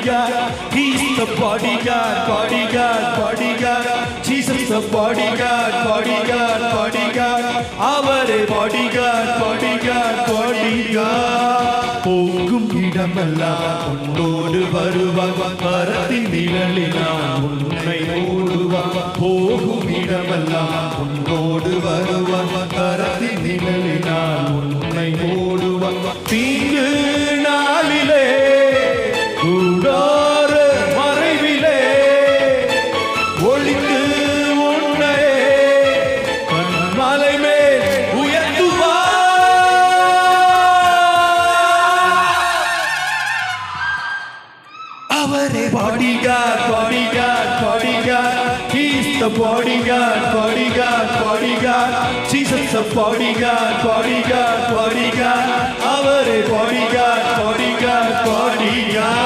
bodyguard. He's the bodyguard, bodyguard, bodyguard. Jesus the bodyguard, bodyguard, bodyguard. அவரே bodyguard, bodyguard, bodyguard. போகும் இடமெல்லாம் உன்னோடு வருவான், மரத்தின் நிழலினால் உன்னை ஓடுவான். போகும் இடமெல்லாம் உன்னோடு வருவான், மரத்தின் நிழலினால் உன்னை ஓடுவான். தீங்கு நாளிலே கூடார மறைவிலே ஒளித்து உன்னை மலை மேல் உயர்த்துவார். அவரே bodyguard, bodyguard, bodyguard. He's the bodyguard, bodyguard, bodyguard. Jesus the bodyguard, bodyguard, bodyguard. அவரே bodyguard, bodyguard, bodyguard.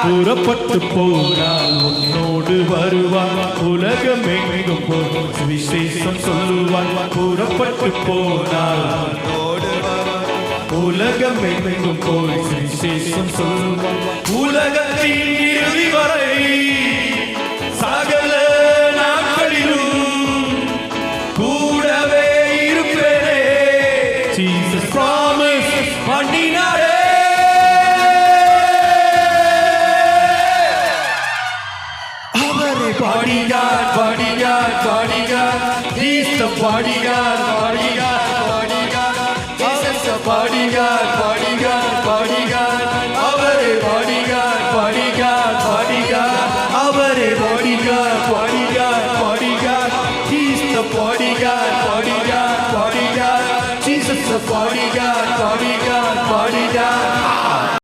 புறப்பட்டு போனால் உன்னோடு வருவான், உலகம் எங்கும் போகும் விசேஷம் சொல்லுவான். புறப்பட்டு போனால் உன்னோடு வருவான், உலகம் எங்கும் போய் விசேஷம் சொல்லுவான். உலகத்தின் இறுதி வரை சகல நாட்களிலும் கூடவே இருப்பேனே. Jesus promise பண்ணினாரே. அவரே bodyguard, bodyguard, bodyguard. He's the bodyguard, bodyguard, bodyguard. Jesus the bodyguard, bodyguard, bodyguard. அவரே bodyguard, bodyguard, bodyguard. அவரே bodyguard, bodyguard, bodyguard. He's the bodyguard, bodyguard, bodyguard. Jesus the bodyguard, bodyguard, bodyguard.